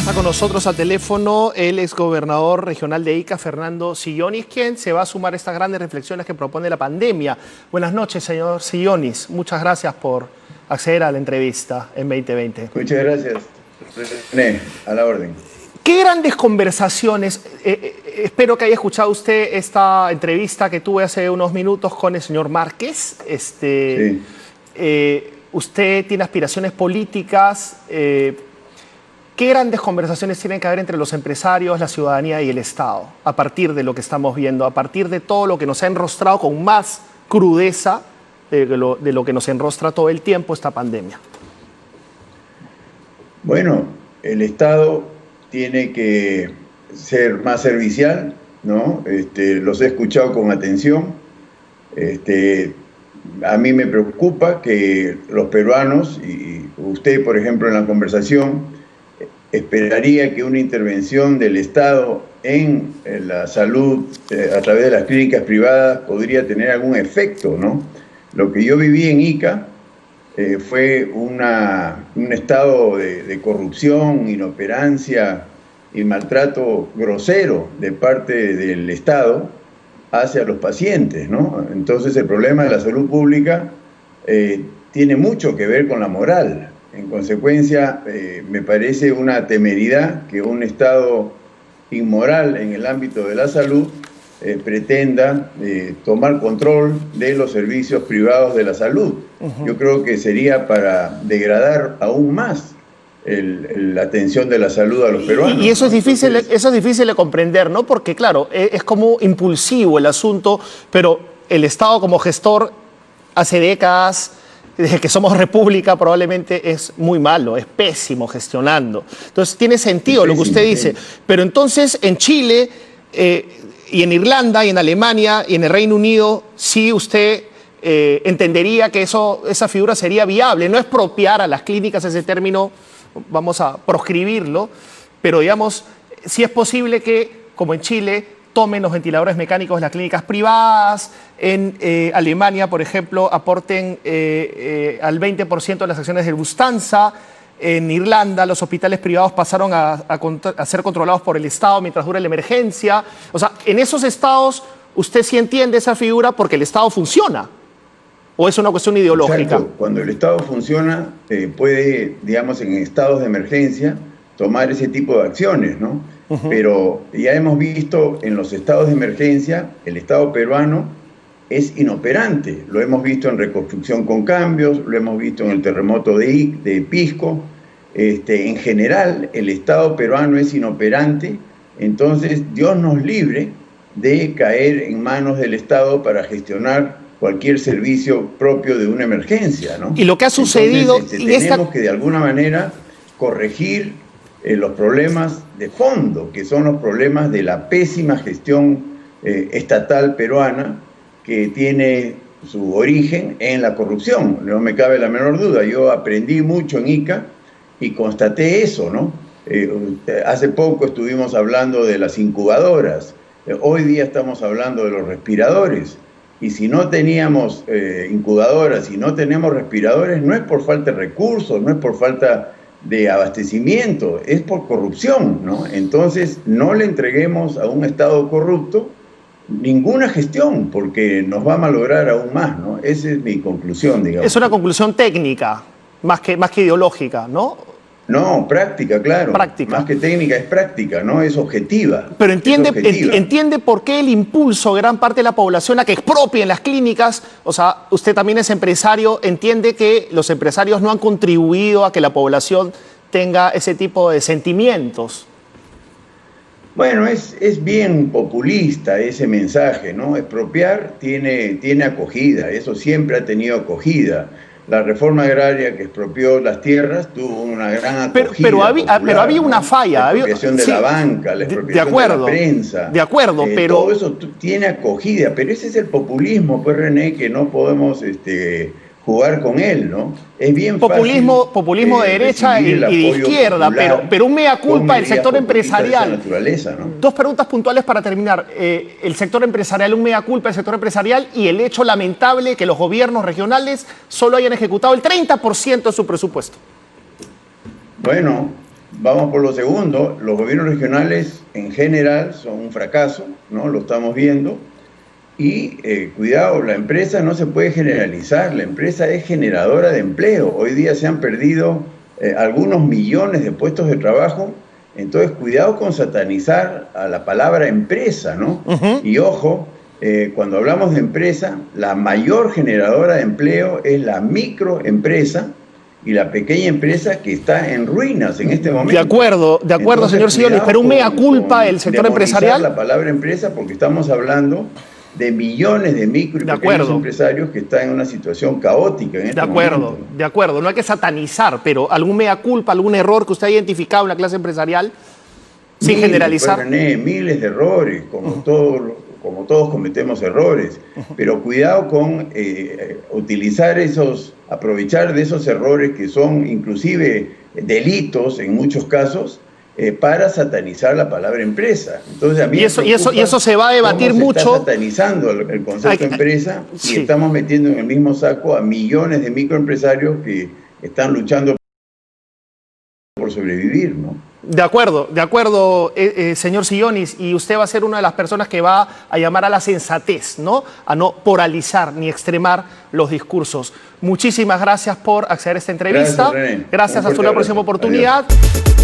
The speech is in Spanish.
Está con nosotros al teléfono el exgobernador regional de Ica, Fernando Sillonis, quien se va a sumar a estas grandes reflexiones que propone la pandemia. Buenas noches, señor Sillonis. Muchas gracias por acceder a la entrevista en 2020. Muchas gracias, René, a la orden. ¿Qué grandes conversaciones? Espero que haya escuchado usted esta entrevista que tuve hace unos minutos con el señor Márquez. Sí. Usted tiene aspiraciones políticas. ¿Qué grandes conversaciones tienen que haber entre los empresarios, la ciudadanía y el Estado a partir de lo que estamos viendo, a partir de todo lo que nos ha enrostrado con más crudeza de lo que nos enrostra todo el tiempo esta pandemia? Bueno, el Estado tiene que ser más servicial, ¿no? Los he escuchado con atención. A mí me preocupa que los peruanos, y usted, por ejemplo, en la conversación, esperaría que una intervención del Estado en la salud a través de las clínicas privadas podría tener algún efecto, ¿no? Lo que yo viví en Ica fue un estado de corrupción, inoperancia y maltrato grosero de parte del Estado hacia los pacientes, ¿no? Entonces el problema de la salud pública tiene mucho que ver con la moral. En consecuencia, me parece una temeridad que un Estado inmoral en el ámbito de la salud pretenda tomar control de los servicios privados de la salud. Yo creo que sería para degradar aún más la atención de la salud a los peruanos. Y eso es difícil, eso es difícil de comprender, ¿no? Porque, claro, es como impulsivo el asunto, pero el Estado como gestor hace décadas, desde que somos república, probablemente es muy malo, es pésimo gestionando. Entonces tiene sentido lo que usted dice. Pero entonces en Chile y en Irlanda y en Alemania y en el Reino Unido, sí usted entendería que esa figura sería viable. No expropiar a las clínicas ese término, vamos a proscribirlo, pero digamos, sí es posible que, como en Chile, tomen los ventiladores mecánicos de las clínicas privadas. En Alemania, por ejemplo, aporten al 20% de las acciones del Lufthansa. En Irlanda, los hospitales privados pasaron a ser controlados por el Estado mientras dura la emergencia. O sea, en esos estados, ¿usted sí entiende esa figura porque el Estado funciona? ¿O es una cuestión ideológica? Exacto. Cuando el Estado funciona, puede, digamos, en estados de emergencia, tomar ese tipo de acciones, ¿no? Pero ya hemos visto en los estados de emergencia, el Estado peruano es inoperante. Lo hemos visto en Reconstrucción con Cambios, lo hemos visto en el terremoto de Pisco. En general, el Estado peruano es inoperante. Entonces, Dios nos libre de caer en manos del Estado para gestionar cualquier servicio propio de una emergencia, ¿no? Y lo que ha sucedido... Entonces, tenemos que de alguna manera corregir los problemas de fondo, que son los problemas de la pésima gestión estatal peruana, que tiene su origen en la corrupción. No me cabe la menor duda. Yo aprendí mucho en Ica y constaté eso, ¿no? Hace poco estuvimos hablando de las incubadoras. Hoy día estamos hablando de los respiradores. Y si no teníamos incubadoras, si no tenemos respiradores, no es por falta de recursos, no es por falta de abastecimiento, es por corrupción, ¿no? Entonces, no le entreguemos a un Estado corrupto ninguna gestión, porque nos va a malograr aún más, ¿no? Esa es mi conclusión, digamos. Es una conclusión técnica, más que ideológica, ¿no? No, práctica, claro. Práctica. Más que técnica, es práctica, ¿no? Es objetiva. Pero entiende por qué el impulso de gran parte de la población a que expropien las clínicas. O sea, usted también es empresario, entiende que los empresarios no han contribuido a que la población tenga ese tipo de sentimientos. Bueno, es bien populista ese mensaje, ¿no? Expropiar tiene acogida, eso siempre ha tenido acogida. La reforma agraria que expropió las tierras tuvo una gran acogida. Pero había una falla. La expropiación de la banca, la expropiación de la prensa. De acuerdo, pero... Todo eso tiene acogida, pero ese es el populismo, pues, René, que no podemos jugar con él, ¿no? Es bien populismo de derecha y de izquierda, pero un mea culpa del sector empresarial. ¿No? Dos preguntas puntuales para terminar. El sector empresarial, un mea culpa del sector empresarial y el hecho lamentable que los gobiernos regionales solo hayan ejecutado el 30% de su presupuesto. Bueno, vamos por lo segundo, los gobiernos regionales en general son un fracaso, ¿no? Lo estamos viendo. Y cuidado, la empresa no se puede generalizar, la empresa es generadora de empleo. Hoy día se han perdido algunos millones de puestos de trabajo, entonces cuidado con satanizar a la palabra empresa, ¿no? Y ojo, cuando hablamos de empresa, la mayor generadora de empleo es la microempresa y la pequeña empresa que está en ruinas en este momento. De acuerdo, Entonces, señor Sillonis, pero un mea culpa el sector empresarial. La palabra empresa, porque estamos hablando de millones de micro y pequeños empresarios que están en una situación caótica en este momento. De acuerdo, no hay que satanizar, pero algún mea culpa, algún error que usted ha identificado en la clase empresarial, sin generalizar. Pues, René, miles de errores, como todos cometemos errores, pero cuidado con aprovechar de esos errores que son inclusive delitos en muchos casos, para satanizar la palabra empresa. Entonces, a mí y eso se va a debatir mucho. Está satanizando el concepto de empresa y estamos metiendo en el mismo saco a millones de microempresarios que están luchando por sobrevivir, ¿no? De acuerdo, señor Sillonis, y usted va a ser una de las personas que va a llamar a la sensatez, ¿no? A no polarizar ni extremar los discursos. Muchísimas gracias por acceder a esta entrevista. Gracias, René. Gracias, hasta una próxima oportunidad. Adiós.